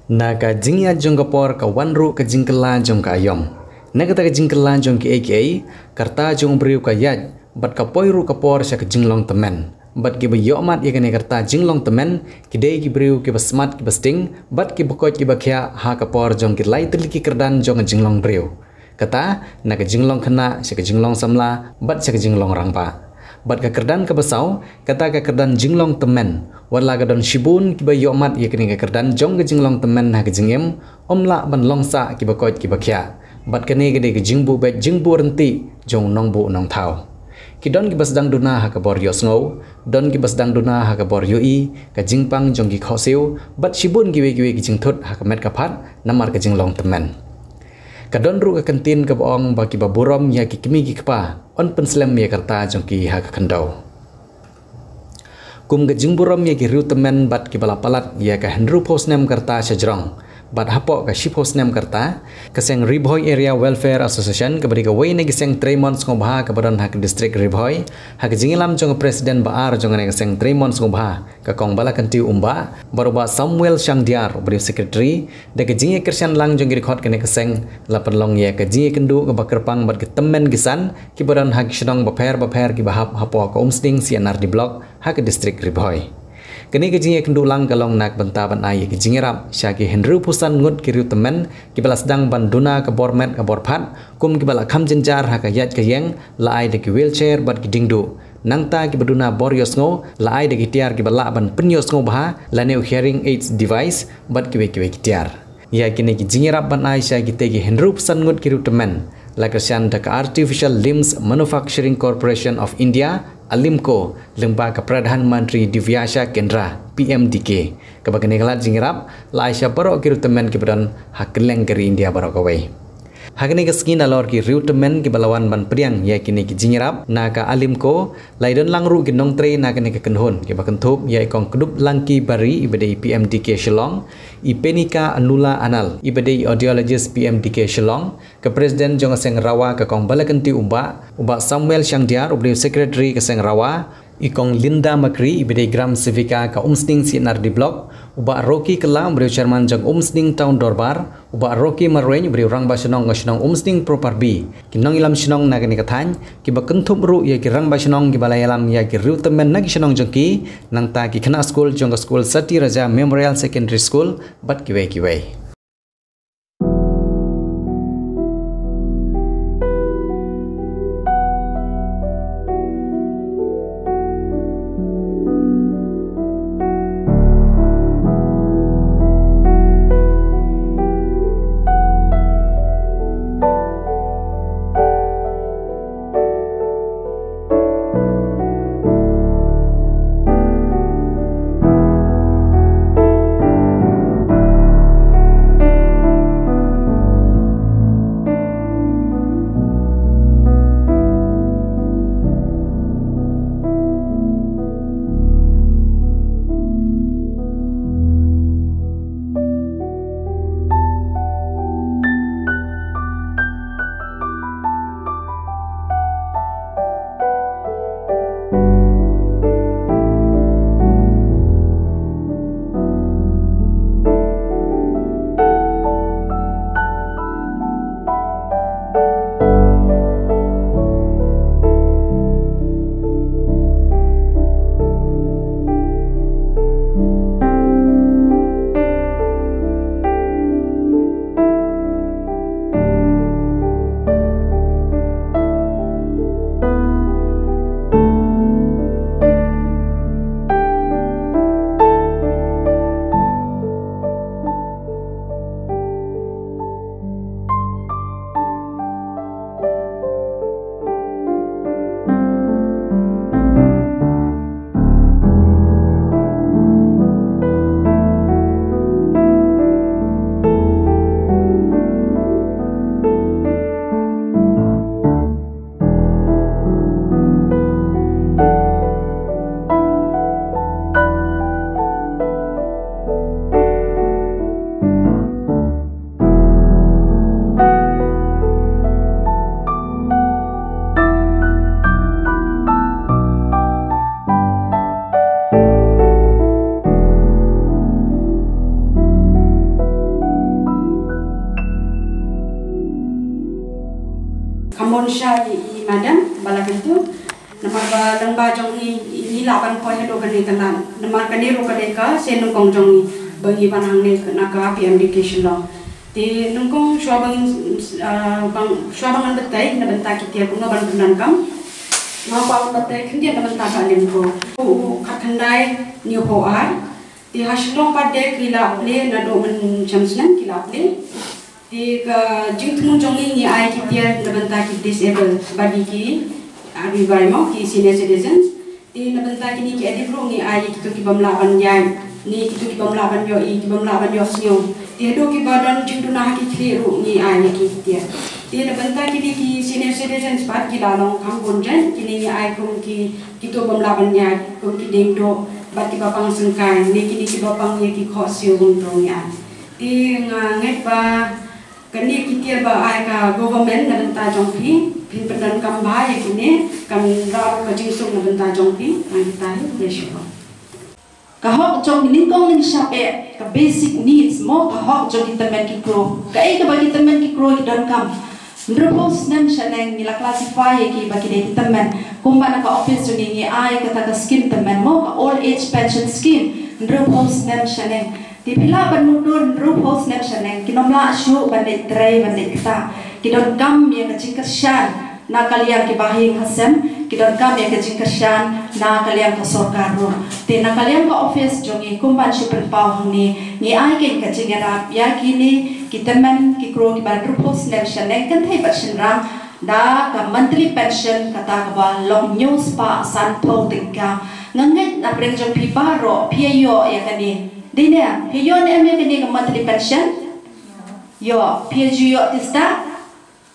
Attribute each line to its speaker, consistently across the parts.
Speaker 1: Naga jingya jong kapor ka wanru ka jingkela jong ka ayom. Naga ta ka jingkela jong ki aka karta jong briu ka Iaid bat ka poiru kapor sya ka jinglong Tymmen. Bat ki ba yomat ya kane karta jinglong Tymmen ki dei ki briu ki ba smart ki ba sting bat ki bukot ki ba kya ha kapor jong ki lai teliki kerdan jong jinglong briu. Kata naga jinglong kena sya ka jinglong samla bat sya ka jinglong rangpa. Bat ka kerdan ka basau kata ka kerdan jinglong Tymmen. Wala ka don shibun kiba yomat ya kini ka kerdan jong ka jinglong Tymmen ha ka jingem omla ban longsa kiba koit kiba kya. Bat kani ka ka jingbu bet jingbu renti jong Nongpoh nong tau. Ki don ki basdang Duna ha ka bor Iohsngew, don ki basdang Duna ha ka bor Yui, ka jingpang jong ki khosiu, bat shibun kiwe ki jingthut ha ka met ka phat namar ka jinglong Tymmen. Kadon ru ka kantin ka boong ba ki baburom ya ki kimi ki kpa on penslem ya karta jong ki ha ka kandau. Kum ka jingburom ya ki riu Tymmen bat ki balapalat ya ka henru posnem karta sajrong bat hapok ka shipposnem karta kaseng Bhoi Area Welfare Association ka bari ka way na giseng Tremon sngewbha ka baron ha ka district Bhoi ha ka jingilam jong president baar jong na kaseng Tremon sngewbha ka kong bala kanti umba baroba Samuel Shangdiar bari secretary da ka jingi kersian lang jong record ka kaseng lapan long ya ka jingi kendu ka bakerpang bat ka Tymmen gisan ki baron ha kishnong baper ki bahap hapo ka umsting sianar di blok ha ka district Bhoi. Kini ke jingi kendu lang kalong nak benta ban ai ke jingi rap sya ki henru pusan ngut ki riu Tymmen ki balas dang ban Duna ka bormet ka borphat kum ki bala kham Jynjar ha ka Iaid ka yeng la ai de ki wheelchair bat ki dingdu nangta ki baduna bor Iohsngew la ai de ki tiar ki bala ban pen sngewbha la new hearing aids device bat ki we ki tiar ya kini ki jingi rap ban ai sya ki te ki henru pusan ngut ki riu Tymmen la kersian da ka Artificial Limbs Manufacturing Corporation of India Alimco lembaga Pradhan Menteri Divyasya Kendra PMDK kabagane kalat jingirap la Asia baro ki Tymmen ki badan hakeleng keri India baro kawai hakene ka skin alor ki riu Tymmen ki balawan ban priang ya kini ki jingirap na ka Alimco laidon langru ki nongtre na kene ka kenhon ki bakentup ya ikong kedup langki bari ibadai PMDK Shillong ipenika anula anal ibadai audiologist PMDK Shillong ke presiden jong seng rawa ka kong balakenti uba Samuel Shangdiar ubli secretary ka seng rawa ikong Linda Makri ibadai gram civika ka umsting sinar di blok uba Rocky Kela beliau chairman jang umsting town dorbar uba Rocky Marwen beliau rang basenong ngasnong umsting proper B kinong ilam senong nagani kathan ki bakentup ru ya ki rang basenong ki balayalam ya ki riu Tymmen nagi senong jongki nang ta ki kena school jong school Sati Raja Memorial Secondary School bat kiwe
Speaker 2: Syah i madam balakan tu nama lengba jong i laban poi hado kan kanan nama kaniro kadeka se nongkong jong i bagi panang ne naka PMDK Shillong ti nongkong bang betai na benta kitia ko ngaban kunan kam ngapa betai kendia na benta ka lim ko khatandai Nongpoh ti Shillong pade kila ple na do men chamsnan kila ple ti ka jingtung jongi ni ai kitia na benta ki disable bagi ki abi bai mo ki senior citizens ti na benta ki ni ki edi bro ni ai ki to ki bamlaban yai ni ki to ki bamlaban yo i ki bamlaban Iohsngew ti do ki badan jingtuna ki kli ru ni ai ni ki kitia ti na benta ki ni ki senior citizens pat ki lalong kam bonjan ki ni ai kum ki to bamlaban yai kum ki ding do bat ki bapang sengkai ni ki bapang ye ki kho siu bung tong ya ti nget ba kani kitia ba ai ka government na benta jong phi pendan kam ba ye kini kam ra ka jingsung na benta jong phi ang kita le sho ka hok jong ning kong ning shape ka basic needs mo ka hok jong Tymmen ki kro ka ai ka ba ki Tymmen ki kro ki dan kam Nongpoh nem shaneng nila classify ki ba ki de Tymmen kumba na ka office jong ni ai ka ta scheme Tymmen mo ka old age pension scheme Nongpoh nem shaneng di pila ban mundur Nongpoh nem shaneng kinomla shu ban de tray ban de ta kidon kam ye ka jingkashan na kalian ki bahing hasem kidon kam ye ka jingkashan na kalian ka sarkar ro te na kalian ka office jongi kumban super pau ni ai ken ka jingara ya kini ki Tymmen ki kro ki ban Nongpoh nem shaneng kan thai bat shinram da ka monthly pension kata ka ba long news pa san pho tingka nganget na preng jong pi ba ro pia yo ya kani dine pia yo ne me kani ka monthly pension yo pia ju yo tista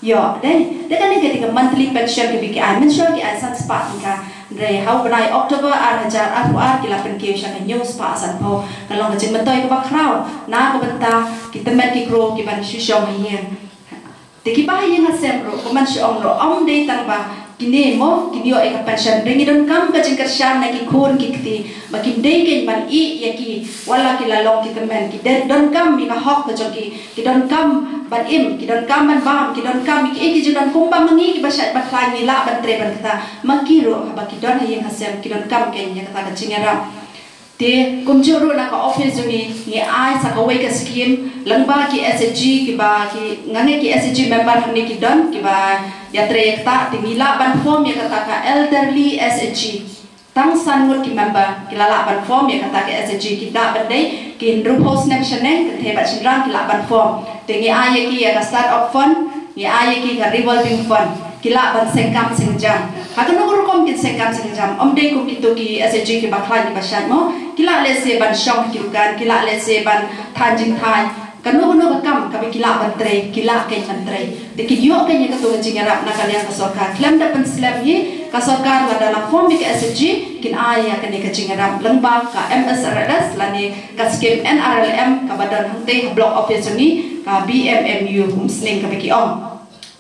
Speaker 2: yo dai kan ni ketika monthly pension ke biki ai mensual ki ai san spa tingka dai how benai Oktober 2004 kila pen ki sha news pa san pho kalong ka jing mentoi ka ba kraw na ka benta ki Tymmen ki kro ki ban Shillong hien teki bahaya ngasem ro koman Shillong ro om dei tang ba kini mo kini yo eka pension ringi don kam ka jingkar shan na ki khun ki kti makin dei ken ban i ya ki wala ki lalong ki Tymmen ki don kam mi ka hok ka jogi ki don kam ban im ki don kam ban bam ki don kam ki don kumba mangi ki basat batlai ni la ban tre ban kata makiro ba ki don hayeng hasem ki don kam ken ya kata ka jingara te kumjuru na ka office ni ai sa ka wei ka scheme langba ki SG ki ba ki ngane ki SG member ni ki don ki ba ya trekta timila ban form ya kata ka elderly SG tang sangut ki member ki lala ban form ya kata ka SG ki da ban dei ki Nongpoh nem shaneng ke ba chinrang ki la ban form te ngi ai ki ya ka start up fund ngi ai ki ka revolving fund kila ban sengkam sengjam hakan ngur kom kin sengkam sengjam om dei kum kitu ki SG ki baklan ki bashat mo kila le se ban shong ki kan kila le se ban thanjing thai kanu no kam ka kila ban tre kila ke ban tre de ki yo ke ni ka to jingara na kalian ka sarkar klam da pan slam hi ka sarkar la dalam form ki SG kin aya ka ni ka jingara lengba ka MSRLS la ni ka scheme NRLM ka badan hangte block office ni ka BMMU humsling ka ki om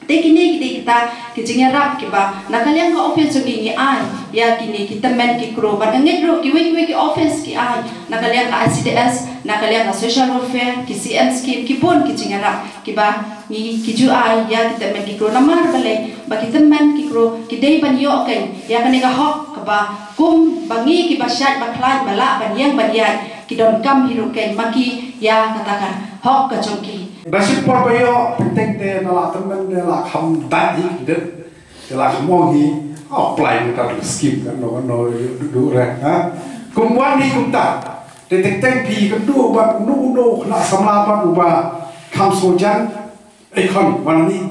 Speaker 2: tekini kita kijingnya rap kiba nakalian ka office ni ai ya kini kita Tymmen ki kro ban ngedro ki we ki office ki ai nakalian ka ICDS nakalian ka social welfare ki CM scheme ki pun kijingnya rap kiba ni kiju ai ya kita Tymmen ki kro namar balai ba kita Tymmen ki kro ki dei ban yo ken ya kani ka hok kaba kum bangi ki bashat baklan bala ban yang ban ya ki don kam hiru ken maki ya katakan hok ka jongki
Speaker 3: Nasib por bayo penting de nala Tymmen de la kham dai de la khamo hi apply ka scheme kan no du re ha kum wan ni kum ta de teng pi kan du ba nu na samla ba ba kham so jan ai khon wan ni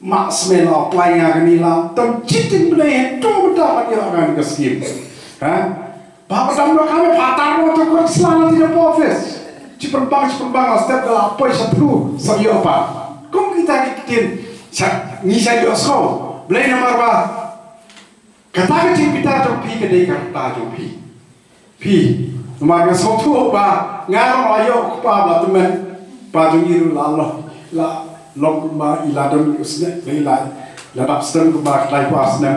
Speaker 3: ma smell apply nga ni la ton chitin ble to ta ba ya kan ka scheme ha ba ba dam lo ka me patar mo to ko slana ti office Ciperbang step dalam apa yang perlu saya apa? Kau kita kitin, ni saya Iohsngew, beli nomor apa? Kata kita jom pi kedai kata jom pi, nomor satu apa? Ngarang ayo apa Tymmen, baju iru lalu la long kuma iladon usne, la dapstem kuma kelai puasne.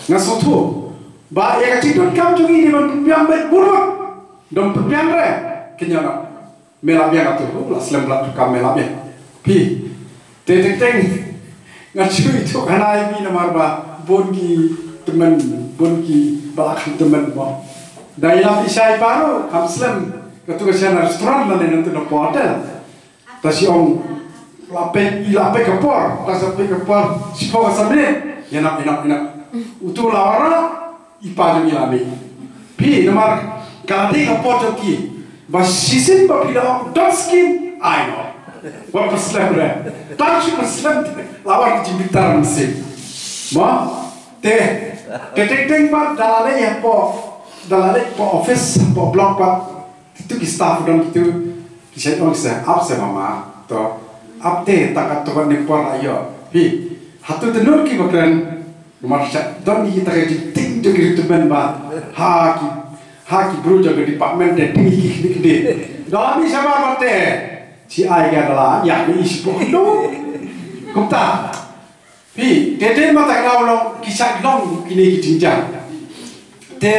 Speaker 3: Ngasatu, ba ya kecil kam jom ini mempiam buruk, dom mempiam re, kenyana. Melabia atau la slam blat kam melabia pi teng ngacu itu kanai bi namar ba bonki teman bonki balak teman ba dai la isai baru kamslam ketua sana restoran lah nanti nak hotel tasi om lape kepor lape kepor siapa sambil enak utu lawara ipa jami lami pi namar kaladi kepor joki bas sisin ba pila dot skin I know what Muslim re tak Muslim lawar jibitar mesin ma te dalale ya po office po blog pa itu ki staff don itu kisah orang saya up saya mama to update tak tu kan nepor ayo hi hatu tenur ki bakran nomor chat don kita kaji ting jogi itu ben ba ha ki bro jaga department de ting ki dalam ni sama mate si ai ga dala ya ni ispo do kumta hi tete mata kalau kisah long kini ki Jynjar te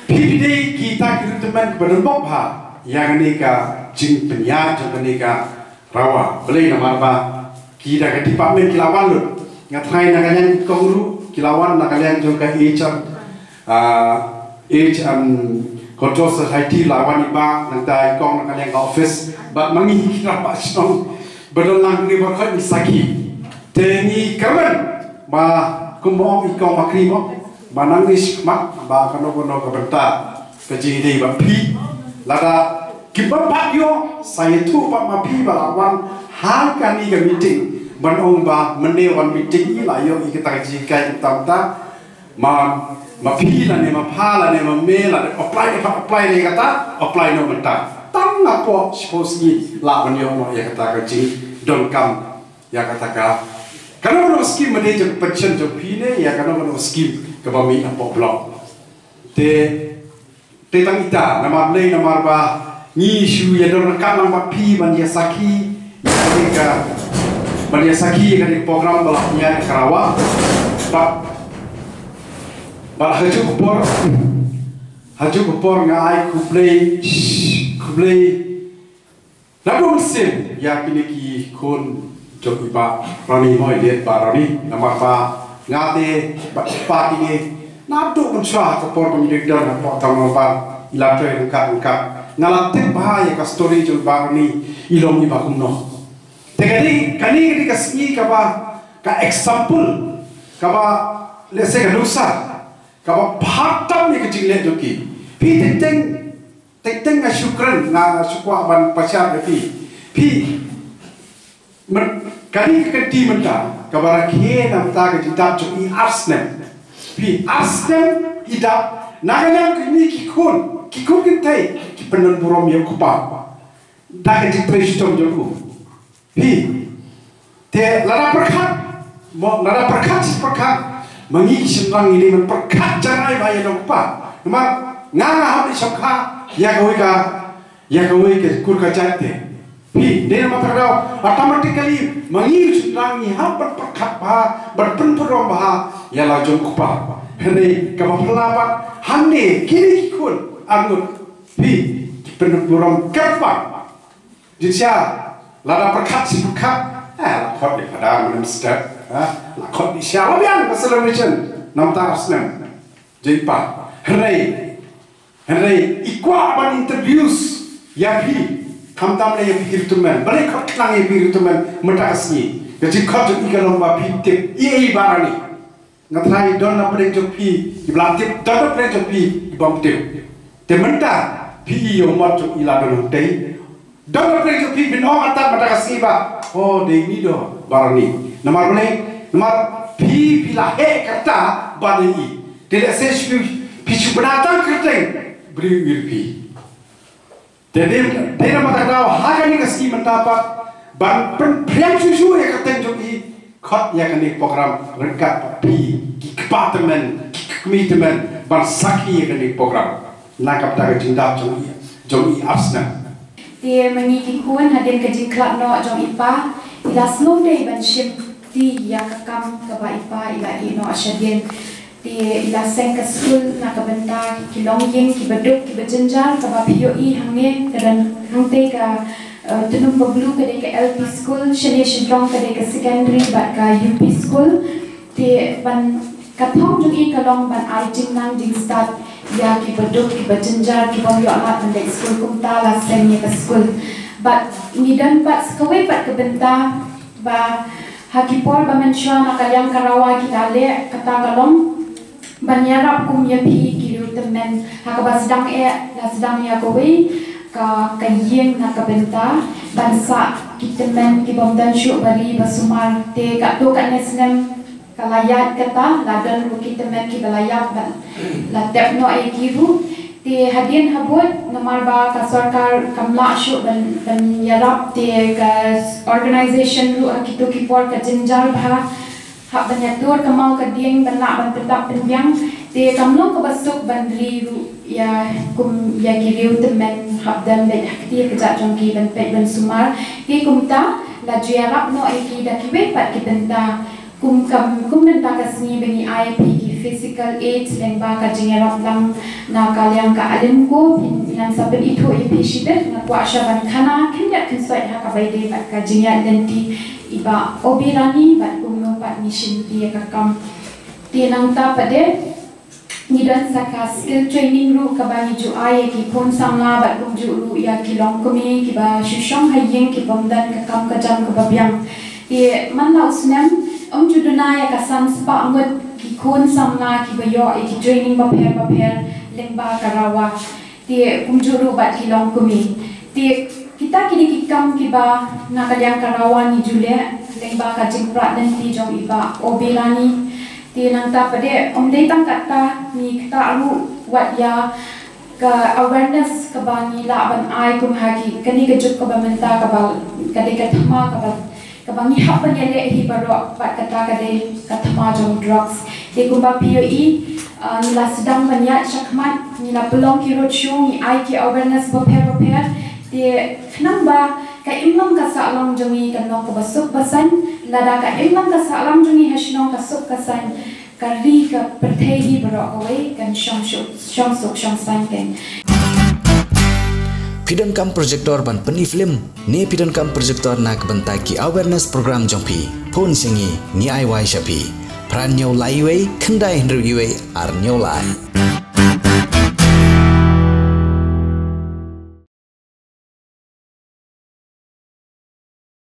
Speaker 3: Pidi kita teman berembok ha yang ni ka jing penyat jang ni ka rawa boleh nama apa kita ke department kilawan lu ngatai nak kalian kongru kilawan nak kalian juga control society lawan iba nanti kong nak kalian ke office bat mangi kita pak song berlang ni berkat ni saki tengi kawan ba kumong ikong makri mo manangis mak ba kano ke bynta keji ni ba pi lada Kiba yo saya tu pak mapi balawan hal kani ke meeting banong ba menewan meeting ni lah yo kita jikai utama mapi lah ni mapala ni mamela apply ni kata apply no bynta tang apa suppose ni lah banyo mo ya kata keji don kam ya kata ka kalau no scheme manager pension jo pi ne ya kalau no scheme ke bami apa blog te tang ita nama play nama ba ni shu ya dor kan nama pi mania saki ya mania saki kan program balaknya Karawang ba haju khubor ngai kuplay lalu mesin ya kini ki kon joki ba rani moi lihat ba rani nama ba ngate ba ini nado menca khubor pemilik dan apa tahu apa ilatre ungkap ngalatip bahaya ka story jul ba ni ilom ni ba kumno tegadi kani kasni ka ba ka example ka ba lese ka nusa ka phatam ni kecil le joki pi teng nga syukran nga sukwa ban pasar pi kani keti menta ka ba rakhe nam ta ka jita joki Iohsngew pi Iohsngew idap nagana kini kikun kintai ki penon burom yo kupa da ka depression joku pi te lara perkat mengi Shillong ini memperkat jangai bayar lupa memang nganga habis sokha ya kau ke kurka jate pi dia nama terdaw automatically mengi Shillong ini hampir perkat bah berpenpurom bah ya lajong kupa hene kama pelabat hande kini kun angut pi penpurom kerpa jisya lada perkat si perkat lakot di pada menem step lakot di siapa yang celebration nam ta Iohsngew jaipa Henry ikwa ban interviews ya pi kamtam le yang pikir tumen balik kot lang yang pikir tumen metakasni gaji kot ikalom ba pi tip barani ngatrai don na play jopi iblatip don play jopi ibam tip tementa pi yo mat ila don tei don play jopi binong atat metakasni ba oh de ni do barani nomor pi pila he kata bani tidak sesuatu picu benatang kerteng beri wirpi jadi dia nama tahu hagani kasih mendapat ban penpriang susu ya kerteng joki kot ya kini program rekat pi departemen komitemen ban saki ya kini program nakap tak jindap joki Iohsngew
Speaker 4: dia mengikikun hadir ke jingklap no jong ipa ila slow day ban ship di ya kakam kaba ipa ila ino asyadin di ila seng ke school nak ke bynta ki longying ki beduk ki Jynjar kaba POE hange kedan hangte ka Nongpoh Blue kadai ke LP school, Shillong kadai ke secondary bat ke UP school. Ti ban kathong jungi kalong ban ai jing nang jing start ya ki beduk ki Jynjar ki bom yo amat ban school kumta la sengnya ke school. But nidan bat sekawai bat ke bynta ba hakipol ba mensua nakaliang karawa kita le kata kalong banyarap kum ya pi ki Tymmen hakaba sedang la sedang ya kawai ka kayeng na ka bynta bansa ki Tymmen ki bom dan syuk bali basumar te kat tu kat nesnem kalayat kata ladan ki Tymmen ki balayat ban la tep no ai kiru te hadin habut ngamar ba ka sarkar kamla syuk ban yarap te ka organization ru akitu ki por ka Jynjar bha hak banyatur kamal ka dieng ban nak ban tetap penbiang te kamlo ka basuk ban ru ya kum ya kiriu Tymmen habdan ben akti kerja jongki ban pet ban sumar ti kumta la jiarap no iki da ki pat ki bynta kum bynta ka sni beni IP ki physical aids lengba ka jiarap lang na kalyang ka alim ko yang sabit itu ipi shidet na kwa shaban khana kinyak kinsoi ha ka baide bat ka jinya lenti iba obirani bat kumno pat mission ti ka kam ti nang ta pade nidan saka skill training ru ka bani ju ai ki phun samla bat kum ju ru ya ki long kumi ki ba Shillong hayeng ki bomdan ka kam ka jam ka babyang ti man la usnem ju Duna ya ka san spa ngot ki khun samla ki ba yo ki training ba pher lengba ka rawa ti kum ju ru bat ki long kumi ti kita kini ki kam ki ba na ka yang ka rawa ni jule lengba ka jingpra dan ti jong iba obelani ti nang ta pade dei tang kata ni kita alu wat ya ke awareness ke bani la ban ai kum hagi kani ke juk ke bamenta ke ba kade ke thama ke bangi hak ban yele hi baro pat kata kade ke thama jong drugs ti kum ba POE ni la sedang banyak syakmat ni la belong ki roadshow ni ai ki awareness prepare ti khnang ba ka imlam ka salam jongi kan nok basuk basan lada ka imlam ka salam jongi hashnong ka suk kasan kari ka perthei bro away kan shong san kan
Speaker 1: Pidon kam projector ban peni film ne pidon kam projector nak bentaki awareness program jongpi phun singi ni ai wai shapi pran nyau lai wei khandai hendru wei ar nyau lai